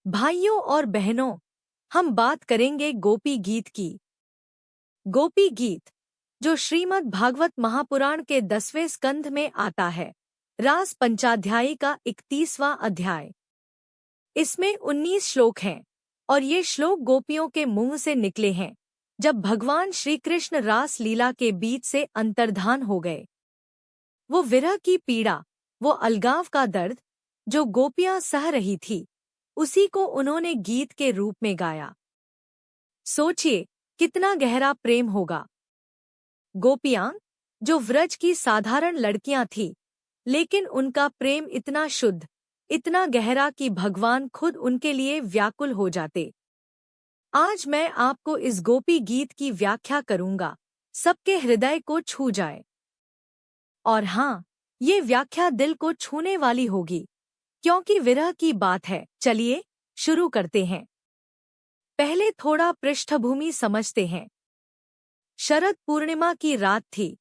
भाइयों और बहनों, हम बात करेंगे गोपी गीत की। गोपी गीत, जो श्रीमद् भागवत महापुराण के 10वें स्कंध में आता है, रास पंचाध्यायी का 31वां अध्याय। इसमें 19 श्लोक हैं और ये श्लोक गोपियों के मुंह से निकले हैं जब भगवान श्री कृष्ण रास लीला के बीच से अंतर्धान हो गए। वो विरह की पीड़ा, वो अलगाव का दर्द जो गोपियां सह रही थी, उसी को उन्होंने गीत के रूप में गाया। सोचिए कितना गहरा प्रेम होगा। गोपियां, जो व्रज की साधारण लड़कियां थीं, लेकिन उनका प्रेम इतना शुद्ध, इतना गहरा कि भगवान खुद उनके लिए व्याकुल हो जाते। आज मैं आपको इस गोपी गीत की व्याख्या करूंगा, सबके हृदय को छू जाए। और हाँ, ये व्याख्या दिल को छूने वाली होगी, क्योंकि विरह की बात है। चलिए शुरू करते हैं। पहले थोड़ा पृष्ठभूमि समझते हैं। शरद पूर्णिमा की रात थी।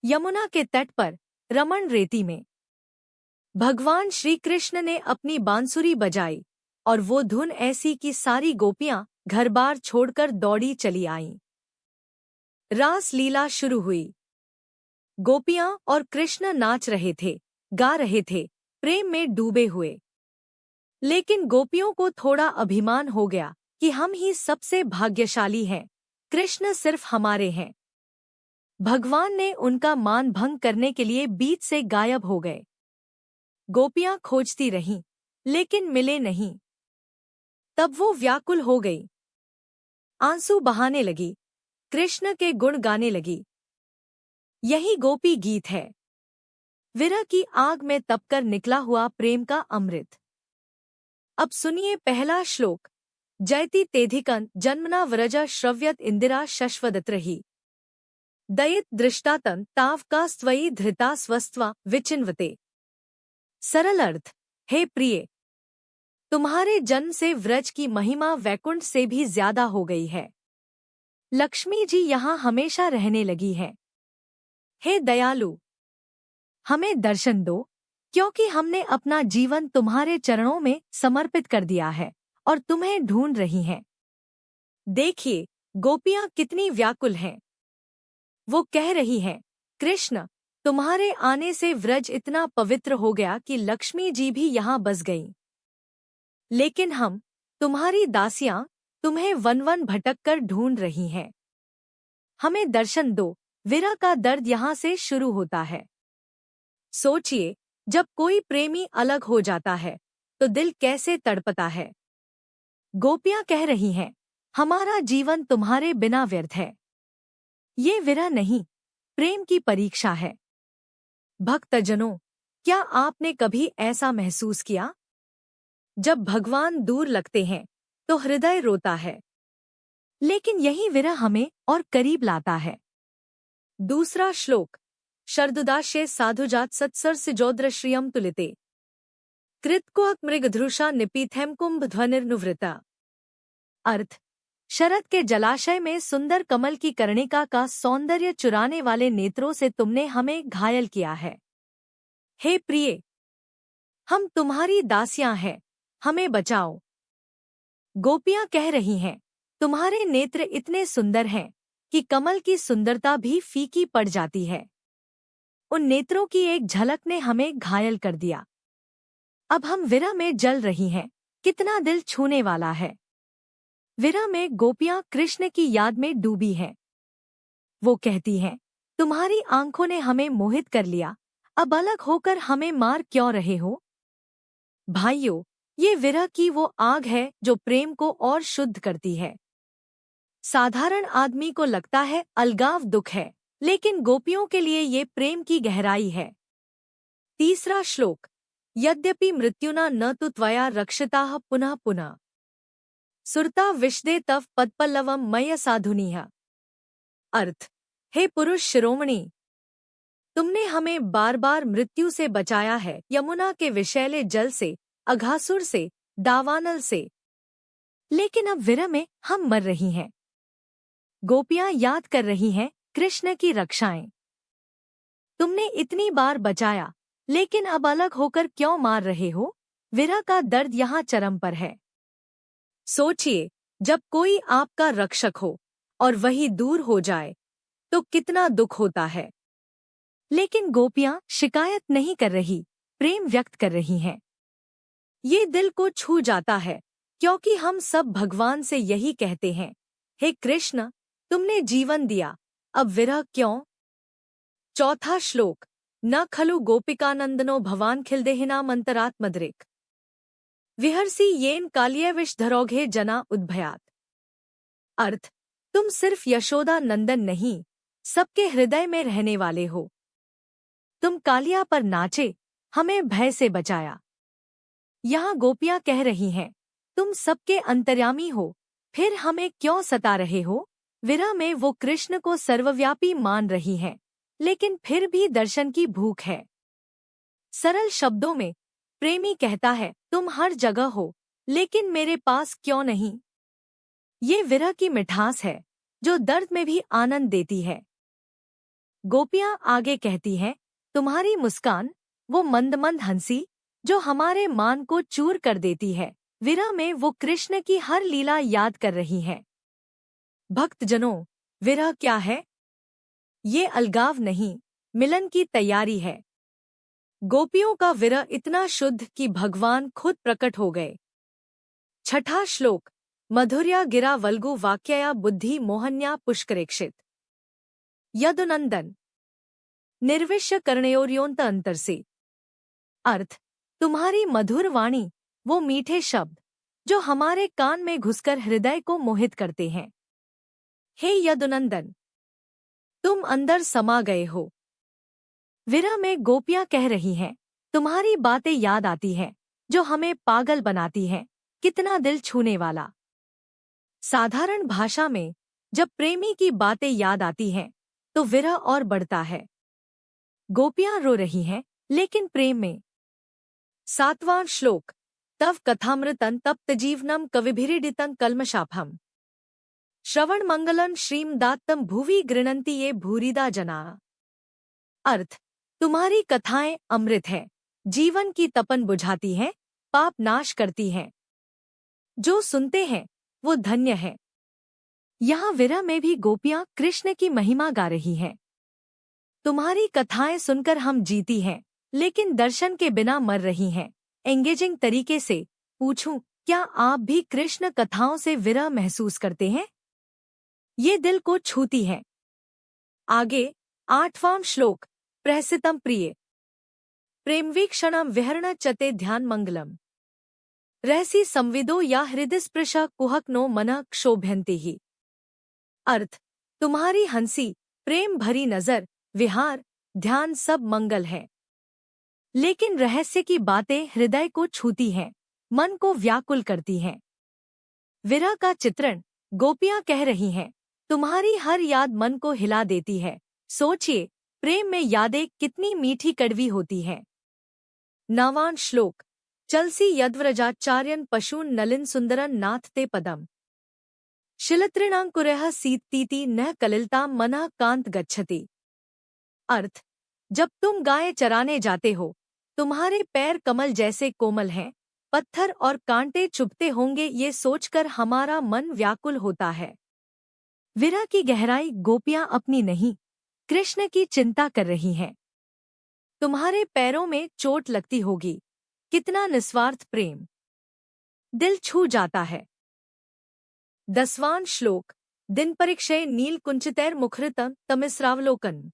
यमुना के तट पर रमण रेती में भगवान श्री कृष्ण ने अपनी बांसुरी बजाई और वो धुन ऐसी कि सारी गोपियां घर बार छोड़कर दौड़ी चली आईं। रास लीला शुरू हुई। गोपियां और कृष्ण नाच रहे थे, गा रहे थे, प्रेम में डूबे हुए। लेकिन गोपियों को थोड़ा अभिमान हो गया कि हम ही सबसे भाग्यशाली हैं, कृष्ण सिर्फ हमारे हैं। भगवान ने उनका मान भंग करने के लिए बीच से गायब हो गए। गोपियां खोजती रहीं, लेकिन मिले नहीं। तब वो व्याकुल हो गई, आंसू बहाने लगी, कृष्ण के गुण गाने लगी। यही गोपी गीत है, विरह की आग में तपकर निकला हुआ प्रेम का अमृत। अब सुनिए पहला श्लोक। जयति तेधिकन जन्मना व्रज श्रव्यत इंदिरा शश्वदत्रहि दयित दृष्टातन ताव का स्वयि धृता स्वस्त्वा विचिन्वते। सरल अर्थ, हे प्रिय, तुम्हारे जन्म से व्रज की महिमा वैकुंठ से भी ज्यादा हो गई है। लक्ष्मी जी यहाँ हमेशा रहने लगी है। हे दयालु, हमें दर्शन दो, क्योंकि हमने अपना जीवन तुम्हारे चरणों में समर्पित कर दिया है और तुम्हें ढूंढ रही हैं। देखिए गोपियां कितनी व्याकुल हैं। वो कह रही हैं, कृष्ण, तुम्हारे आने से व्रज इतना पवित्र हो गया कि लक्ष्मी जी भी यहाँ बस गईं। लेकिन हम, तुम्हारी दासियां, तुम्हें वन वन भटक कर ढूंढ रही हैं। हमें दर्शन दो। विरह का दर्द यहाँ से शुरू होता है। सोचिए, जब कोई प्रेमी अलग हो जाता है तो दिल कैसे तड़पता है। गोपियां कह रही हैं, हमारा जीवन तुम्हारे बिना व्यर्थ है। ये विरह नहीं, प्रेम की परीक्षा है। भक्तजनों, क्या आपने कभी ऐसा महसूस किया? जब भगवान दूर लगते हैं तो हृदय रोता है, लेकिन यही विरह हमें और करीब लाता है। दूसरा श्लोक। शर्दुदाशे साधुजात सत्सरसिजोद्रश्रियम तुलिते कृतकुअक मृगधृषा निपीथैम कुंभ ध्वनिर्नुवृता। अर्थ, शरद के जलाशय में सुंदर कमल की कर्णिका का सौंदर्य चुराने वाले नेत्रों से तुमने हमें घायल किया है। हे प्रिय, हम तुम्हारी दासियां हैं, हमें बचाओ। गोपियां कह रही हैं, तुम्हारे नेत्र इतने सुंदर हैं कि कमल की सुंदरता भी फीकी पड़ जाती है। उन नेत्रों की एक झलक ने हमें घायल कर दिया। अब हम विरह में जल रही हैं, कितना दिल छूने वाला है। विरह में गोपियां कृष्ण की याद में डूबी हैं। वो कहती हैं, तुम्हारी आंखों ने हमें मोहित कर लिया, अब अलग होकर हमें मार क्यों रहे हो? भाइयों, ये विरह की वो आग है जो प्रेम को और शुद्ध करती है। साधारण आदमी को लगता है अलगाव दुख है, लेकिन गोपियों के लिए ये प्रेम की गहराई है। तीसरा श्लोक। यद्यपि मृत्युना न तु त्वया रक्षिताः पुनः पुनः सुरता विशदे तव पदपल्लवम मय साधुनीह। अर्थ, हे पुरुष शिरोमणि, तुमने हमें बार बार मृत्यु से बचाया है, यमुना के विषैले जल से, अघासुर से, दावानल से। लेकिन अब विरह में हम मर रही हैं। गोपियां याद कर रही हैं कृष्ण की रक्षाएं। तुमने इतनी बार बचाया, लेकिन अब अलग होकर क्यों मार रहे हो? विरह का दर्द यहाँ चरम पर है। सोचिए, जब कोई आपका रक्षक हो और वही दूर हो जाए तो कितना दुख होता है। लेकिन गोपियां शिकायत नहीं कर रही, प्रेम व्यक्त कर रही हैं। ये दिल को छू जाता है, क्योंकि हम सब भगवान से यही कहते हैं, हे कृष्ण, तुमने जीवन दिया, अब विरह क्यों। चौथा श्लोक। न खलु गोपिकानंदनो भवान खिलदेहिनामंतरात्मद्रिक विहर्षि येन कालियविषधरोघे जना उद्भयात। अर्थ, तुम सिर्फ यशोदा नंदन नहीं, सबके हृदय में रहने वाले हो। तुम कालिया पर नाचे, हमें भय से बचाया। यहाँ गोपियां कह रही हैं, तुम सबके अंतर्यामी हो, फिर हमें क्यों सता रहे हो। विरह में वो कृष्ण को सर्वव्यापी मान रही हैं, लेकिन फिर भी दर्शन की भूख है। सरल शब्दों में प्रेमी कहता है, तुम हर जगह हो, लेकिन मेरे पास क्यों नहीं। ये विरह की मिठास है, जो दर्द में भी आनंद देती है। गोपियां आगे कहती हैं, तुम्हारी मुस्कान, वो मंद मंद हंसी, जो हमारे मान को चूर कर देती है। विरह में वो कृष्ण की हर लीला याद कर रही हैं। भक्तजनों, विरह क्या है? ये अलगाव नहीं, मिलन की तैयारी है। गोपियों का विरह इतना शुद्ध कि भगवान खुद प्रकट हो गए। छठा श्लोक। मधुर्या गिरा वल्गु वाक्यया बुद्धि मोहन्या पुष्करेक्षित यदुनंदन निर्विश्य कर्णयोर्योन्त अंतर से। अर्थ, तुम्हारी मधुर वाणी, वो मीठे शब्द जो हमारे कान में घुसकर हृदय को मोहित करते हैं। हे यदुनंदन, तुम अंदर समा गए हो। विरह में गोपियां कह रही हैं, तुम्हारी बातें याद आती हैं, जो हमें पागल बनाती हैं। कितना दिल छूने वाला। साधारण भाषा में जब प्रेमी की बातें याद आती हैं, तो विरह और बढ़ता है। गोपियां रो रही हैं, लेकिन प्रेम में। सातवां श्लोक। तव कथामृतं तप्तजीवनं कविभिरीडितं कल्मषापहम् श्रवण मंगलम श्रीम दात्तम भुवि गृणन्ति ये भूरिदा जना। अर्थ, तुम्हारी कथाएं अमृत है, जीवन की तपन बुझाती हैं, पाप नाश करती हैं। जो सुनते हैं वो धन्य है। यहाँ विरह में भी गोपियां कृष्ण की महिमा गा रही हैं। तुम्हारी कथाएं सुनकर हम जीती हैं, लेकिन दर्शन के बिना मर रही हैं। एंगेजिंग तरीके से पूछूं, क्या आप भी कृष्ण कथाओं से विरह महसूस करते हैं? ये दिल को छूती है। आगे आठवां श्लोक। प्रहसितम प्रिय प्रेमवीक्षणम विहरण चते ध्यान मंगलम रहसी संविदो या हृदय स्पृश कुहकनो मनः क्षोभ्यन्ति ही। अर्थ, तुम्हारी हंसी, प्रेम भरी नजर, विहार, ध्यान सब मंगल है, लेकिन रहस्य की बातें हृदय को छूती हैं, मन को व्याकुल करती हैं। विरह का चित्रण गोपियां कह रही हैं, तुम्हारी हर याद मन को हिला देती है। सोचिए, प्रेम में यादें कितनी मीठी कड़वी होती हैं। नवां श्लोक। चलसी यद्व्रजाचार्यन पशून नलिन सुंदरन नाथ ते पदम शिलतृणांकुरः सीतीति न कलिलता मनः कांत गच्छति। अर्थ, जब तुम गाय चराने जाते हो, तुम्हारे पैर कमल जैसे कोमल हैं, पत्थर और कांटे चुभते होंगे, ये सोचकर हमारा मन व्याकुल होता है। विरह की गहराई गोपियां अपनी नहीं, कृष्ण की चिंता कर रही हैं। तुम्हारे पैरों में चोट लगती होगी, कितना निस्वार्थ प्रेम, दिल छू जाता है। 10वां श्लोक। दिन परीक्षे नील कुंचितैर मुखरितम तमिस्रावलोकन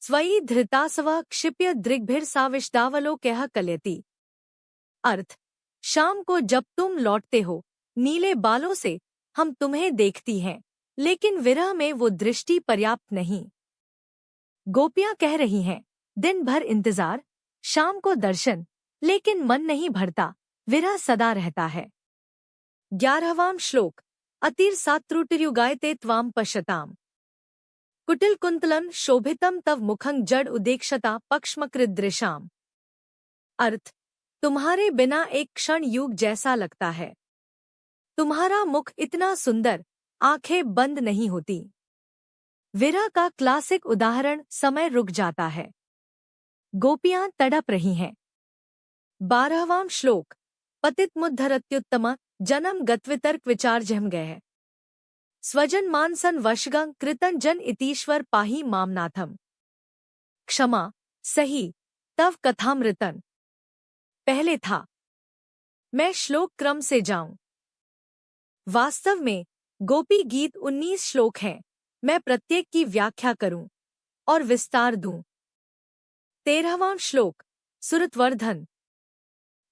स्वयि धृतासव क्षिप्य दृग्भिर्साविष्टावलोकयः कलयति। अर्थ, शाम को जब तुम लौटते हो, नीले बालों से हम तुम्हें देखती हैं, लेकिन विरह में वो दृष्टि पर्याप्त नहीं। गोपियां कह रही हैं, दिन भर इंतजार, शाम को दर्शन, लेकिन मन नहीं भरता, विरह सदा रहता है। 11वां श्लोक। अतिर्सात्रुटिर्युगायते त्वाम पश्यताम कुटिल कुंतलम शोभितम तव मुखं जड़ उदेक्षता पक्ष्मकृदृशाम। अर्थ, तुम्हारे बिना एक क्षण युग जैसा लगता है। तुम्हारा मुख इतना सुंदर, आंखें बंद नहीं होती। विरह का क्लासिक उदाहरण समय रुक जाता है। गोपियां तड़प रही हैं। 12वां श्लोक। पतितमुद्धरत्युत्तम जनम गत्वितर्क विचार जम गए। स्वजन मानसन वशगं कृतन जन इतीश्वर पाही मामनाथम। क्षमा सही तव कथामृतन। पहले था। मैं श्लोक क्रम से जाऊं। वास्तव में गोपी गीत 19 श्लोक हैं। मैं प्रत्येक की व्याख्या करूं और विस्तार दूं। 13वां श्लोक। सुरतवर्धन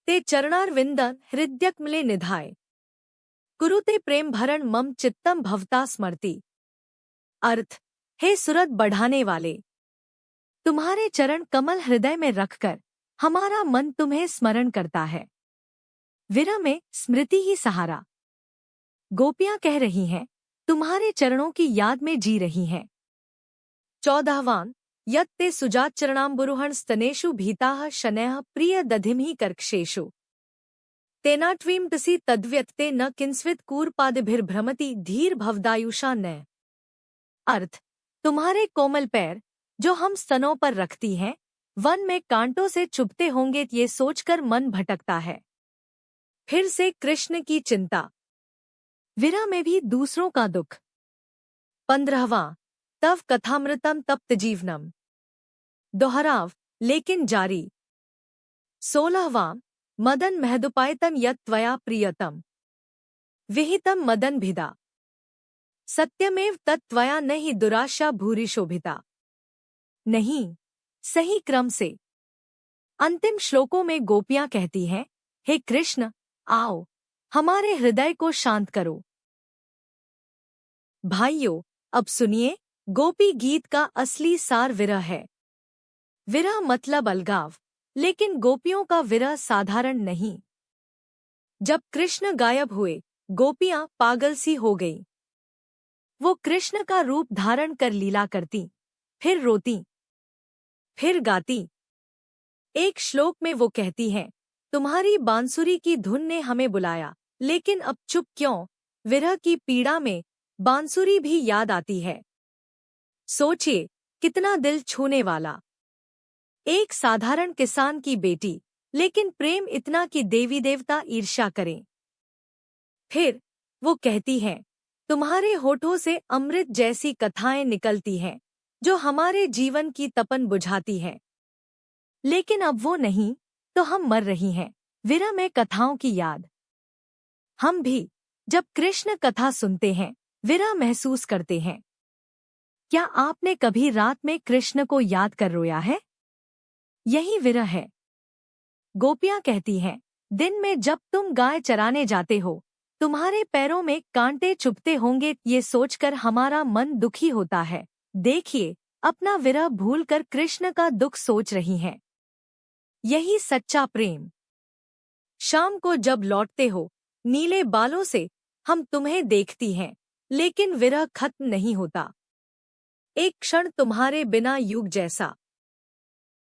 ते चरणारविंदन हृदयकमले निधाय। कुरुते प्रेम भरण मम चित्तम भवता स्मरति। अर्थ, हे सुरत बढ़ाने वाले, तुम्हारे चरण कमल हृदय में रखकर हमारा मन तुम्हें स्मरण करता है। विरह में स्मृति ही सहारा। गोपियां कह रही हैं, तुम्हारे चरणों की याद में जी रही हैं। 14वां। यत्ते सुजातचरणाम्बुरुहण स्तनेषु भीताः शनैः प्रिय दधिमहि कर्कशेषु। तेनाट्वीमटसी तद्व्यक्ते न किंस्वित कूरपादिभिर्भ्रमति धीर भवदायुषा न। अर्थ, तुम्हारे कोमल पैर जो हम स्तनों पर रखती हैं, वन में कांटों से चुभते होंगे ये सोचकर मन भटकता है। फिर से कृष्ण की चिंता। विरह में भी दूसरों का दुख। 15वां। तव कथामृतम तप्त जीवनम। दोहराव लेकिन जारी। 16वां। मदन महदुपायतम यत् त्वया प्रियतम। विहितम मदन भिदा। सत्यमेव तत् त्वया न हि दुराशा भूरि शोभिता। नहीं, सही क्रम से। अंतिम श्लोकों में गोपियां कहती हैं, हे कृष्ण, आओ हमारे हृदय को शांत करो। भाइयों, अब सुनिए, गोपी गीत का असली सार विरह है। विरह मतलब अलगाव, लेकिन गोपियों का विरह साधारण नहीं। जब कृष्ण गायब हुए, गोपियां पागल सी हो गईं। वो कृष्ण का रूप धारण कर लीला करती, फिर रोती, फिर गाती। एक श्लोक में वो कहती हैं, तुम्हारी बांसुरी की धुन ने हमें बुलाया, लेकिन अब चुप क्यों? विरह की पीड़ा में बांसुरी भी याद आती है। सोचिए, कितना दिल छूने वाला। एक साधारण किसान की बेटी, लेकिन प्रेम इतना कि देवी देवता ईर्ष्या करें। फिर वो कहती हैं, तुम्हारे होठों से अमृत जैसी कथाएं निकलती हैं, जो हमारे जीवन की तपन बुझाती हैं। लेकिन अब वो नहीं, तो हम मर रही हैं। विरह में कथाओं की याद। हम भी जब कृष्ण कथा सुनते हैं, विरह महसूस करते हैं। क्या आपने कभी रात में कृष्ण को याद कर रोया है? यही विरह है। गोपियां कहती हैं, दिन में जब तुम गाय चराने जाते हो, तुम्हारे पैरों में कांटे चुभते होंगे ये सोचकर हमारा मन दुखी होता है। देखिए, अपना विरह भूलकर कृष्ण का दुख सोच रही हैं। यही सच्चा प्रेम। शाम को जब लौटते हो, नीले बालों से हम तुम्हें देखती हैं, लेकिन विरह खत्म नहीं होता। एक क्षण तुम्हारे बिना युग जैसा।